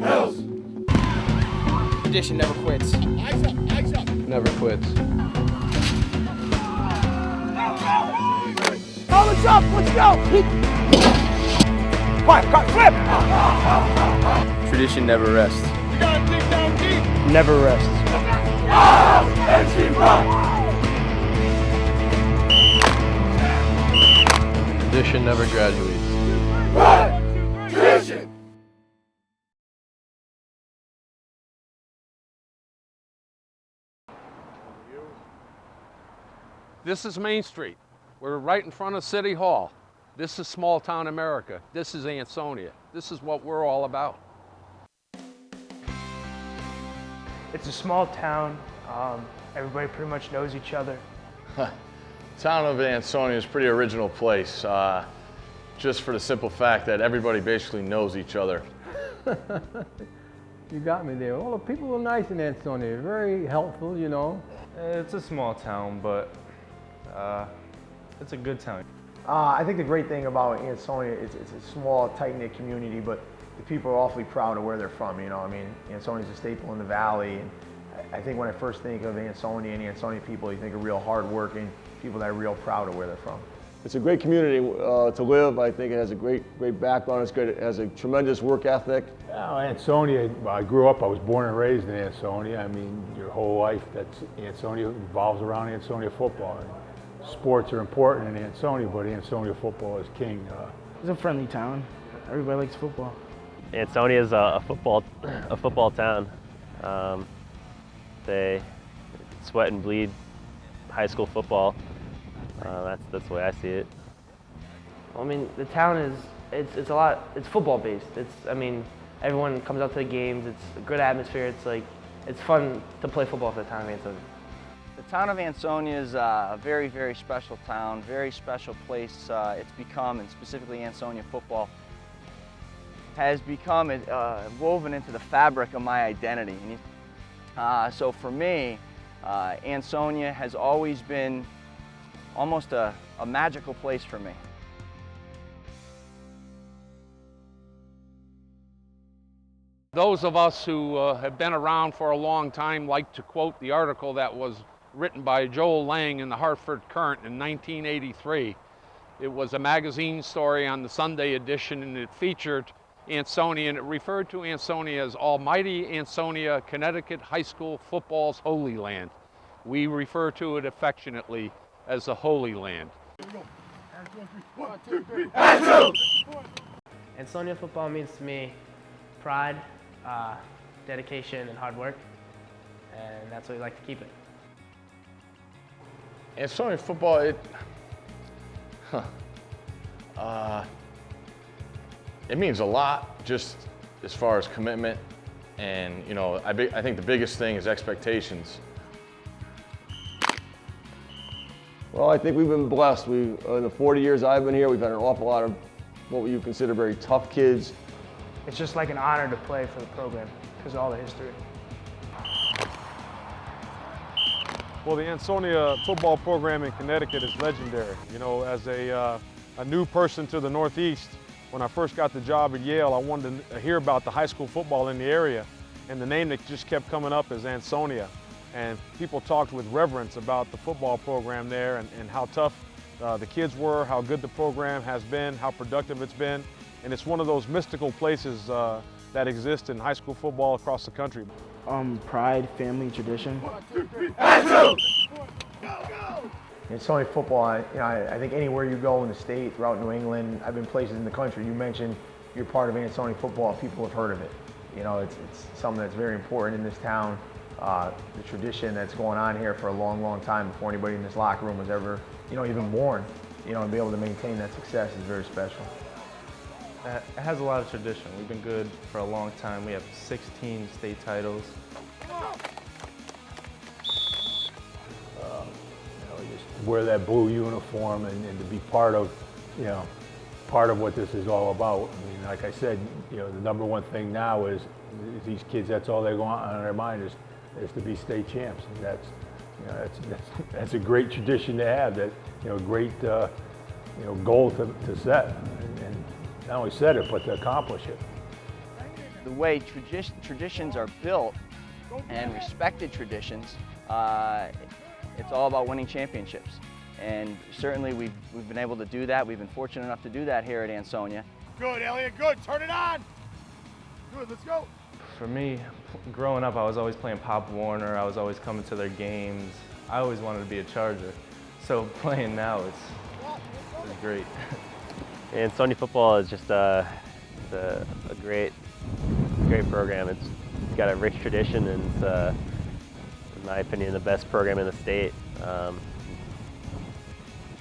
Hills. Tradition never quits. Eyes up. Never quits. Call us up, let's go! Cut, flip! Tradition never rests. You gotta dig down deep. Never rests. Tradition never graduates. Tradition. This is Main Street. We're right in front of City Hall. This is small town America. This is Ansonia. This is what we're all about. It's a small town. Everybody pretty much knows each other. Town of Ansonia is a pretty original place, just for the simple fact that everybody basically knows each other. You got me there. Well, the people are nice in Ansonia. Very helpful, you know. It's a small town, but it's a good town. I think the great thing about Ansonia, it's a small, tight-knit community, but the people are awfully proud of where they're from, you know. I mean, Ansonia's a staple in the valley, and I think when I first think of Ansonia and Ansonia people, you think of real hard-working people that are real proud of where they're from. It's a great community to live. I think it has a great background. It's great. It has a tremendous work ethic. Ansonia, I grew up, I was born and raised in Ansonia. I mean, your whole life, that's Ansonia revolves around Ansonia football. Sports are important in Ansonia, but Ansonia football is king. It's a friendly town. Everybody likes football. Ansonia is a football town. They sweat and bleed high school football. That's the way I see it. Well, I mean, the town is it's football based. I mean, everyone comes out to the games. It's a good atmosphere. It's fun to play football for the town of Ansonia. The town of Ansonia is a very, very special town, very special place. It's become, and specifically Ansonia football, has become woven into the fabric of my identity. So for me, Ansonia has always been almost a magical place for me. Those of us who have been around for a long time like to quote the article that was written by Joel Lang in the Hartford Courant in 1983. It was a magazine story on the Sunday edition, and it featured Ansonia, and it referred to Ansonia as Almighty Ansonia, Connecticut High School football's holy land. We refer to it affectionately as the Holy Land. Ansonia football means to me pride, dedication, and hard work, and that's what we like to keep it. Ansonia football, it means a lot, just as far as commitment, and you know, I think the biggest thing is expectations. Well, I think we've been blessed. In the 40 years I've been here, we've had an awful lot of what you consider very tough kids. It's just like an honor to play for the program because of all the history. Well, the Ansonia football program in Connecticut is legendary. You know, as a new person to the Northeast, when I first got the job at Yale, I wanted to hear about the high school football in the area. And the name that just kept coming up is Ansonia. And people talked with reverence about the football program there and how tough the kids were, how good the program has been, how productive it's been. And it's one of those mystical places that exist in high school football across the country. Pride, family, tradition. Ansonia football, I think anywhere you go in the state, throughout New England, I've been places in the country, you mentioned you're part of Ansonia football, people have heard of it. You know, it's something that's very important in this town. The tradition that's going on here for a long, long time before anybody in this locker room was ever, even born, and be able to maintain that success is very special. It has a lot of tradition. We've been good for a long time. We have 16 state titles. Just wear that blue uniform and to be part of what this is all about. I mean, like I said, the number one thing now is these kids, that's all they go on their mind is to be state champs. And that's a great tradition to have, that great goal to set. And not only said it, but to accomplish it. The way traditions are built and respected traditions, it's all about winning championships. And certainly we've been able to do that. We've been fortunate enough to do that here at Ansonia. Good, Elliot, good. Turn it on. Good, let's go. For me, growing up, I was always playing Pop Warner. I was always coming to their games. I always wanted to be a Charger. So playing now, it's great. Ansonia football is just a great program. It's got a rich tradition, and it's, in my opinion, the best program in the state.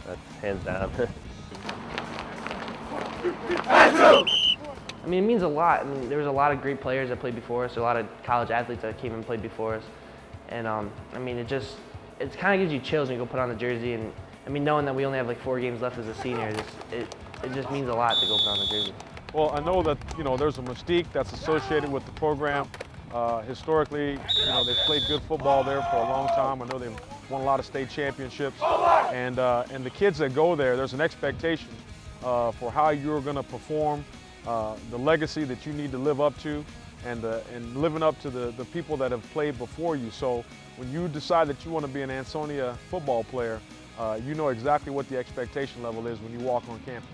That's hands down. I mean, it means a lot. I mean, there was a lot of great players that played before us, a lot of college athletes that came and played before us. And I mean, it kind of gives you chills when you go put on the jersey. And I mean, knowing that we only have like 4 games left as a senior, it just means a lot to go put on the jersey. Well, I know that, there's a mystique that's associated with the program. Historically, they've played good football there for a long time. I know they've won a lot of state championships. And the kids that go there, there's an expectation for how you're going to perform, the legacy that you need to live up to, and living up to the people that have played before you. So when you decide that you want to be an Ansonia football player, you know exactly what the expectation level is when you walk on campus.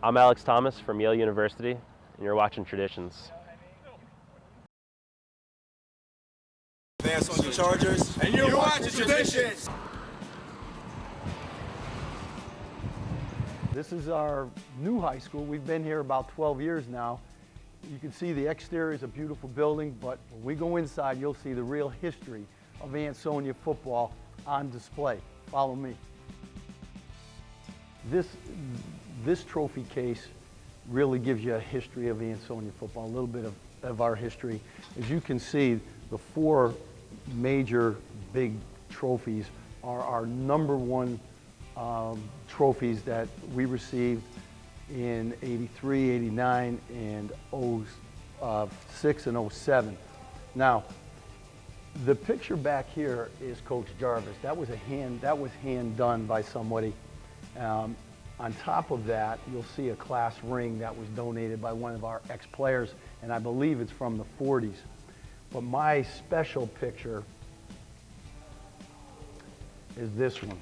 I'm Alex Thomas from Yale University, and you're watching Traditions. The Ansonia Chargers, and you're watching Traditions. This is our new high school. We've been here about 12 years now. You can see the exterior is a beautiful building, but when we go inside, you'll see the real history of Ansonia football on display. Follow me. This trophy case really gives you a history of Ansonia football, a little bit of our history. As you can see, the 4 major big trophies are our #1 trophies that we received in '83, '89, and '06 and '07. Now, the picture back here is Coach Jarvis. That was hand done by somebody. On top of that, you'll see a class ring that was donated by one of our ex-players, and I believe it's from the 40s. But my special picture is this one.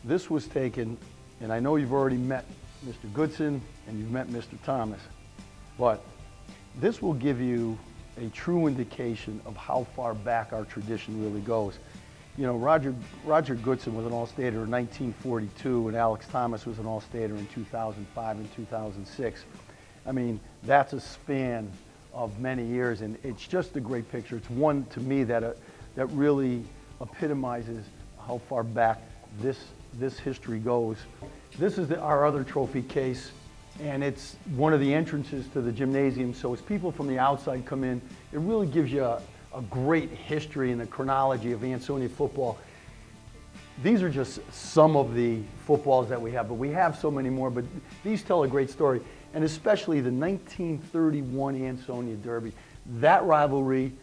This was taken, and I know you've already met Mr. Goodson and you've met Mr. Thomas, but this will give you a true indication of how far back our tradition really goes. Roger Goodson was an All-Stater in 1942, and Alex Thomas was an All-Stater in 2005 and 2006. I mean, that's a span of many years, and it's just a great picture. It's one, to me, that really epitomizes how far back this history goes. This is our other trophy case, and it's one of the entrances to the gymnasium, so as people from the outside come in, it really gives you a great history and a chronology of Ansonia football. These are just some of the footballs that we have, but we have so many more, but these tell a great story, and especially the 1931 Ansonia Derby. That rivalry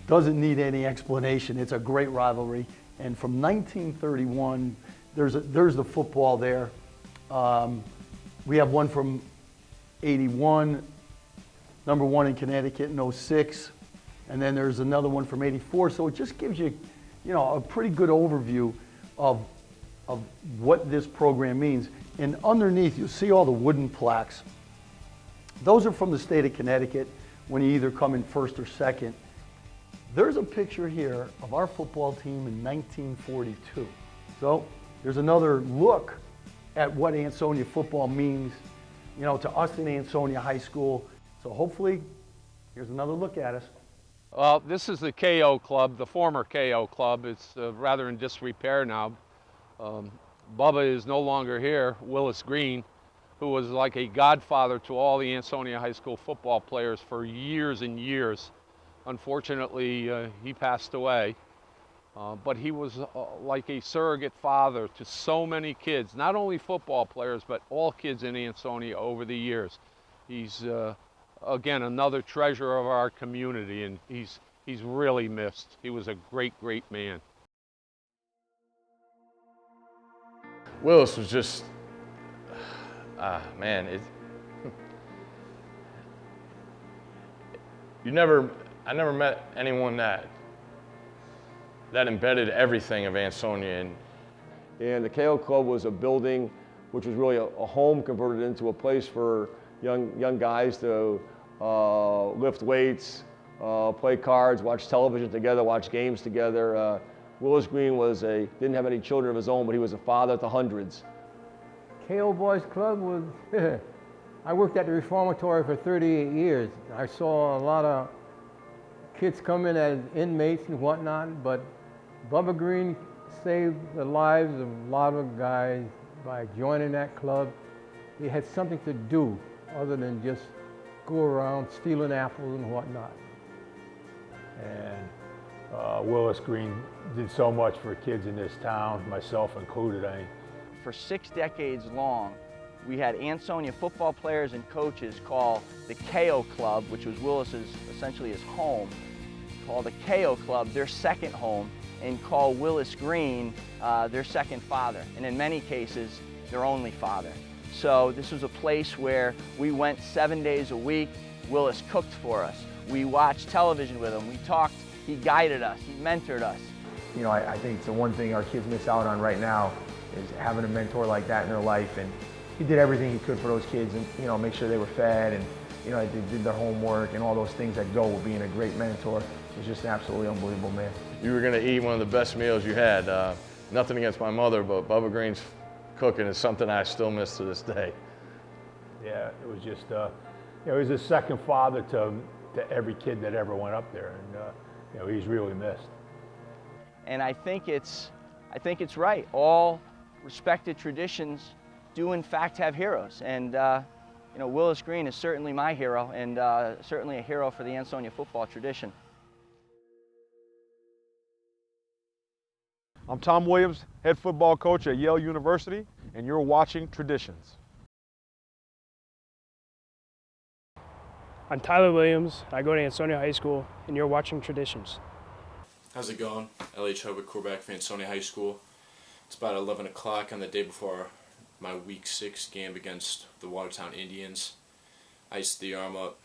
doesn't need any explanation. It's a great rivalry, and from 1931, there's the football there. We have one from '81, #1 in Connecticut in '06. And then there's another one from '84. So it just gives you, a pretty good overview of what this program means. And underneath, you'll see all the wooden plaques. Those are from the state of Connecticut when you either come in first or second. There's a picture here of our football team in 1942. So there's another look at what Ansonia football means, to us in Ansonia High School. So hopefully, here's another look at us. Well, this is the KO Club, the former KO Club. It's rather in disrepair now. Bubba is no longer here, Willis Green, who was like a godfather to all the Ansonia High School football players for years and years. Unfortunately, he passed away. But he was like a surrogate father to so many kids, not only football players, but all kids in Ansonia over the years. He's again, another treasure of our community, and he's he's really missed. He was a great, great man. Willis was just, man, I never met anyone that embedded everything of Ansonia. And the KO Club was a building which was really a home converted into a place for young guys to lift weights, play cards, watch television together, watch games together. Willis Green didn't have any children of his own, but he was a father to hundreds. KO Boys Club was, I worked at the reformatory for 38 years. I saw a lot of kids come in as inmates and whatnot, but Bubba Green saved the lives of a lot of guys by joining that club. He had something to do other than just go around stealing apples and whatnot. And Willis Green did so much for kids in this town, myself included. For 6 decades long, we had Ansonia football players and coaches call the KO Club, which was Willis's, essentially his home, call the KO Club their second home, and call Willis Green their second father, and in many cases, their only father. So this was a place where we went 7 days a week. Willis cooked for us. We watched television with him. We talked. He guided us. He mentored us. You know, I think it's the one thing our kids miss out on right now is having a mentor like that in their life. And he did everything he could for those kids and, you know, make sure they were fed and, you know, they did their homework and all those things that go with being a great mentor. It's just absolutely unbelievable, man. You were going to eat one of the best meals you had. Nothing against my mother, but Bubba Green's cooking is something I still miss to this day. Yeah, it was just, you know, he was a second father to every kid that ever went up there, and you know, he's really missed. And I think it's right. All respected traditions do in fact have heroes, and you know, Willis Green is certainly my hero, and certainly a hero for the Ansonia football tradition. I'm Tom Williams, head football coach at Yale University, and you're watching Traditions. I'm Tyler Williams. I go to Ansonia High School, and you're watching Traditions. How's it going? L.H. Hubert, quarterback for Ansonia High School. It's about 11 o'clock on the day before my Week 6 game against the Watertown Indians. Iced the arm up,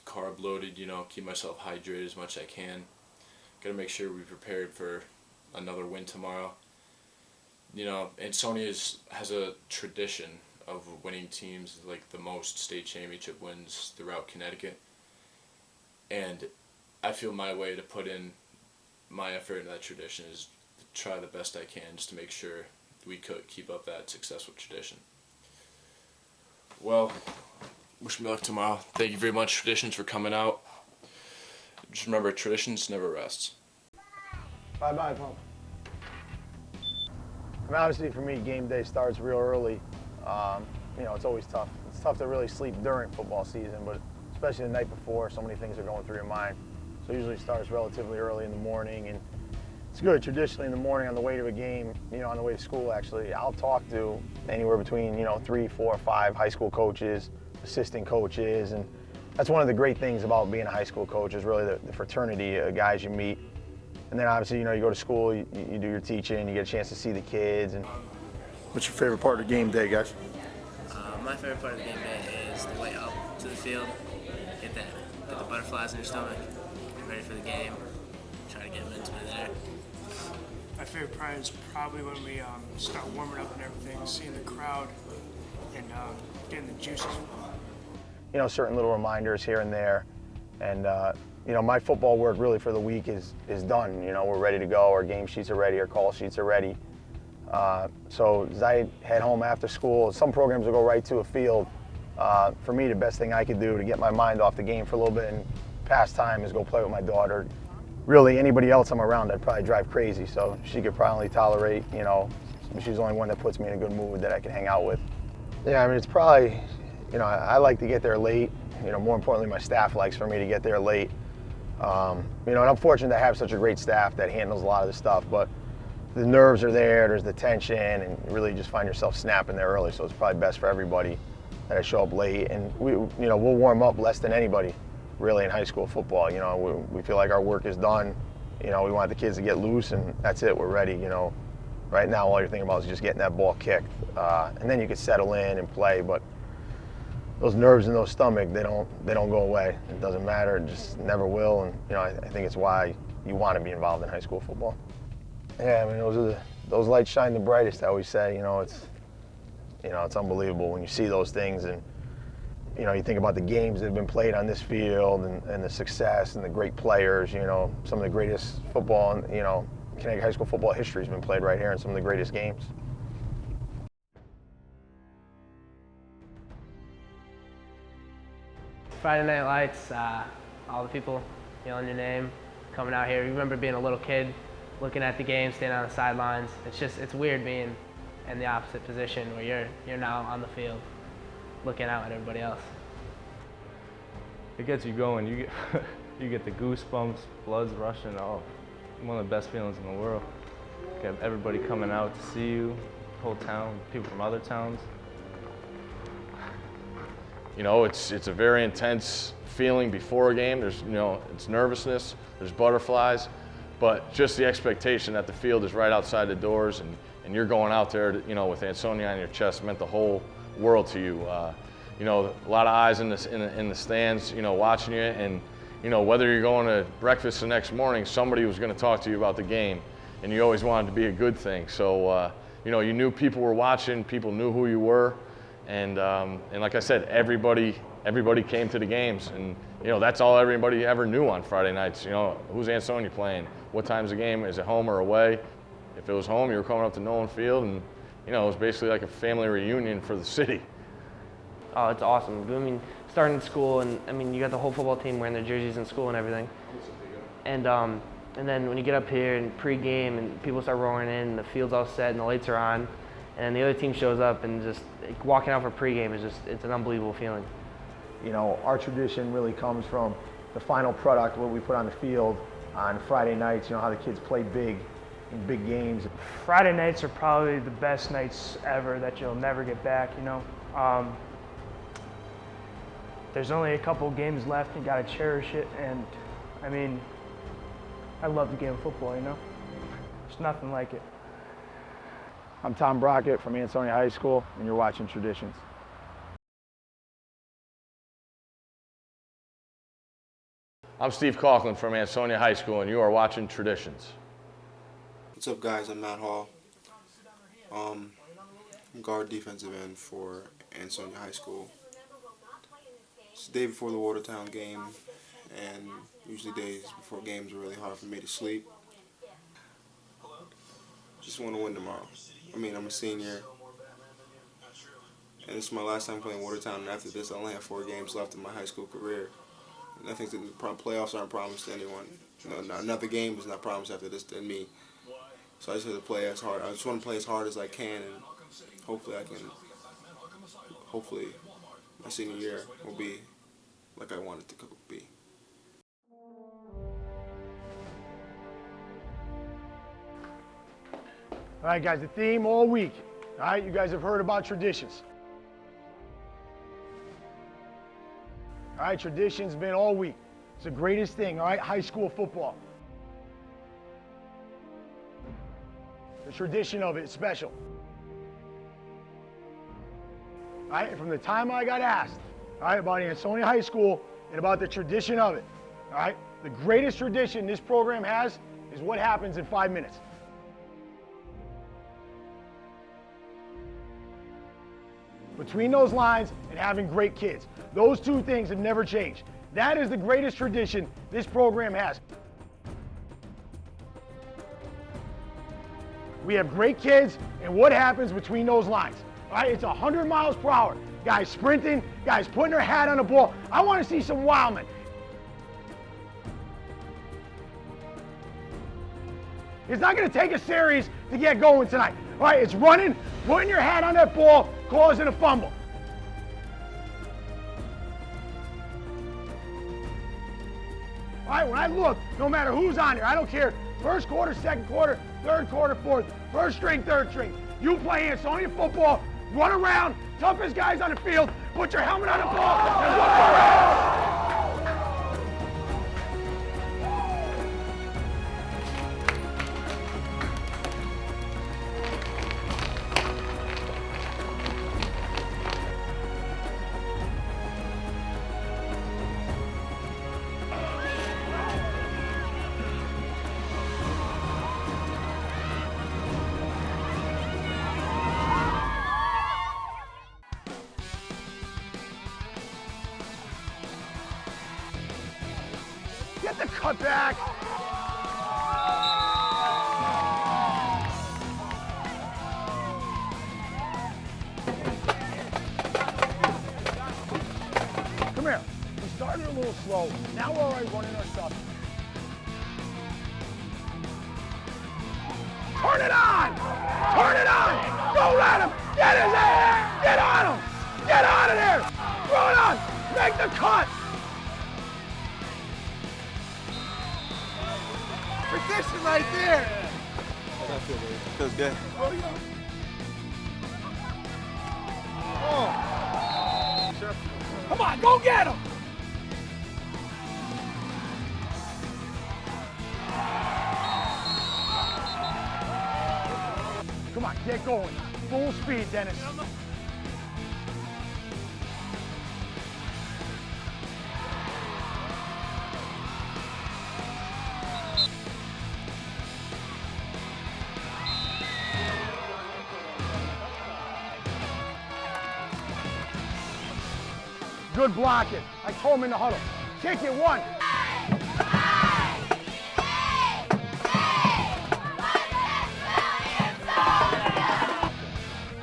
carb loaded, you know, keep myself hydrated as much as I can. Got to make sure we're prepared for another win tomorrow. You know, Ansonia has a tradition of winning teams, like the most state championship wins throughout Connecticut. And I feel my way to put in my effort in that tradition is to try the best I can just to make sure we could keep up that successful tradition. Well, wish me luck tomorrow. Thank you very much, Traditions, for coming out. Just remember, traditions never rests. Bye-bye, Pump. I mean, obviously for me, game day starts real early. You know, it's always tough. It's tough to really sleep during football season, but especially the night before, so many things are going through your mind. So it usually starts relatively early in the morning, and it's good. Traditionally in the morning on the way to a game, you know, on the way to school actually, I'll talk to anywhere between, you know, 3, 4, 5 high school coaches, assistant coaches, and that's one of the great things about being a high school coach is really the fraternity of guys you meet. And then obviously, you know, you go to school, you do your teaching, you get a chance to see the kids. And what's your favorite part of game day, guys? My favorite part of the game day is the way up to the field, get the butterflies in your stomach, get ready for the game, try to get mentally there. My favorite part is probably when we start warming up and everything, seeing the crowd and getting the juices. You know, certain little reminders here and there. And, you know, my football work really for the week is done. You know, we're ready to go. Our game sheets are ready. Our call sheets are ready. So as I head home after school, some programs will go right to a field. For me, the best thing I could do to get my mind off the game for a little bit and pass time is go play with my daughter. Really, anybody else I'm around, I'd probably drive crazy. So she could probably tolerate, you know, she's the only one that puts me in a good mood that I can hang out with. Yeah, I mean, it's probably, you know, I like to get there late. You know, more importantly, my staff likes for me to get there late. You know, and I'm fortunate to have such a great staff that handles a lot of the stuff, but the nerves are there's the tension, and you really just find yourself snapping there early, so it's probably best for everybody that I show up late. And we'll warm up less than anybody, really, in high school football. You know, we feel like our work is done. You know, we want the kids to get loose, and that's it, we're ready, you know. Right now, all you're thinking about is just getting that ball kicked, and then you could settle in and play. But those nerves in those stomach, they don't go away. It doesn't matter. It just never will. And I think it's why you want to be involved in high school football. Yeah, I mean, those lights shine the brightest. I always say, it's unbelievable when you see those things, and you think about the games that have been played on this field, and the success and the great players. Some of the greatest football, Connecticut high school football history has been played right here in some of the greatest games. Friday Night Lights, all the people yelling your name, coming out here. You remember being a little kid, looking at the game, standing on the sidelines. It's weird being in the opposite position where you're now on the field, looking out at everybody else. It gets you going. You get the goosebumps, blood's rushing. Oh, one of the best feelings in the world. You have everybody coming out to see you, whole town, people from other towns. It's a very intense feeling before a game. There's, it's nervousness, there's butterflies, but just the expectation that the field is right outside the doors, and you're going out there, with Ansonia on your chest meant the whole world to you. A lot of eyes in the stands, watching you, and whether you're going to breakfast the next morning, somebody was going to talk to you about the game, and you always wanted to be a good thing. So, you knew people were watching, people knew who you were. And like I said, everybody came to the games, and that's all everybody ever knew on Friday nights. Who's Ansonia playing? What time's the game? Is it home or away? If it was home, you were coming up to Nolan Field, and it was basically like a family reunion for the city. Oh, it's awesome. I mean, starting in school, and you got the whole football team wearing their jerseys in school and everything. And then when you get up here and pregame, and people start roaring in, and the field's all set, and the lights are on. And the other team shows up, and just walking out for pregame it's an unbelievable feeling. Our tradition really comes from the final product, what we put on the field on Friday nights, how the kids play big in big games. Friday nights are probably the best nights ever that you'll never get back, There's only a couple games left, you gotta cherish it, and I love the game of football, There's nothing like it. I'm Tom Brockett from Ansonia High School, and you're watching Traditions. I'm Steve Coughlin from Ansonia High School, and you are watching Traditions. What's up, guys? I'm Matt Hall. I'm guard defensive end for Ansonia High School. It's the day before the Watertown game, and usually days before games are really hard for me to sleep. Just want to win tomorrow. I'm a senior, and this is my last time playing Watertown, and after this I only have 4 games left in my high school career. And I think the playoffs aren't promised to anyone. Another game is not promised after this to me. So I just have to play as hard. I just want to play as hard as I can, and hopefully my senior year will be like I want it to be. All right, guys, the theme all week. All right, you guys have heard about traditions. All right, tradition's been all week. It's the greatest thing, all right, high school football. The tradition of it is special. All right, and from the time I got asked, all right, about Ansonia High School and about the tradition of it, all right, the greatest tradition this program has is what happens in 5 minutes. Between those lines and having great kids. Those 2 things have never changed. That is the greatest tradition this program has. We have great kids, and what happens between those lines? All right, it's 100 miles per hour. Guys sprinting, guys putting their hat on the ball. I want to see some wildmen. It's not going to take a series to get going tonight. All right, it's running, putting your hat on that ball, causing a fumble. All right, when I look, no matter who's on there, I don't care. First quarter, second quarter, third quarter, fourth, first string, third string. You play Ansonia football, run around, toughest guys on the field, put your helmet on the ball, and look around. Get the cut back. Come here. We started a little slow. Now we're already running our stuff. Turn it on! Turn it on! Don't let him! Get his ass! Get on him! Get out of there! Throw it on! Make the cut! Tradition right there! Feels good. Oh. Come on, go get him! Come on, get going. Full speed, Dennis. Good blocking. I told him in the huddle. Kick it, one.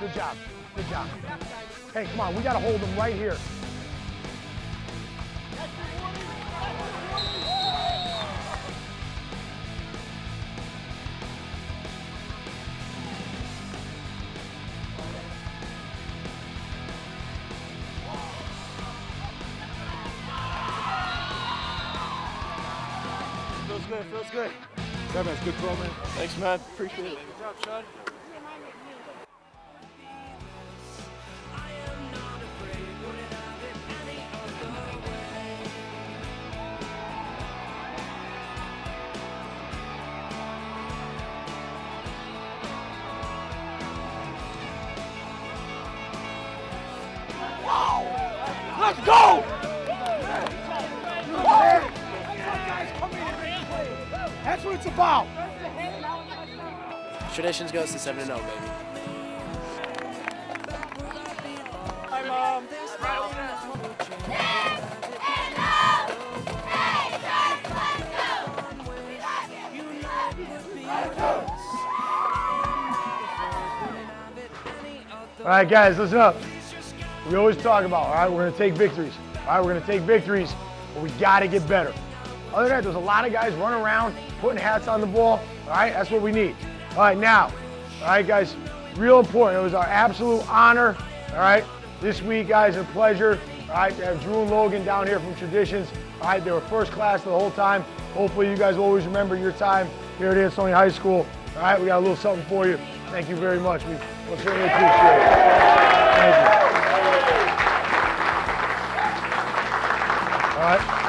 Good job. Good job. Hey, come on. We got to hold them right here. Feels good, feels good. That man's good throw, man. Thanks, man. Appreciate it. Good job, Sean. Let's go! That's what it's about. Traditions goes to 7-0, baby. Hi, Mom. All right, guys, listen up. We always talk about, all right, we're going to take victories. All right, we're going to take victories, but we got to get better. Other than that, there's a lot of guys running around, putting hats on the ball. All right, that's what we need. All right, now, all right, guys, real important. It was our absolute honor, all right, this week, guys, a pleasure, all right, to have Drew and Logan down here from Traditions. All right, they were first class the whole time. Hopefully, you guys will always remember your time here at Ansonia High School. All right, we got a little something for you. Thank you very much. We certainly appreciate it. Thank you. All right.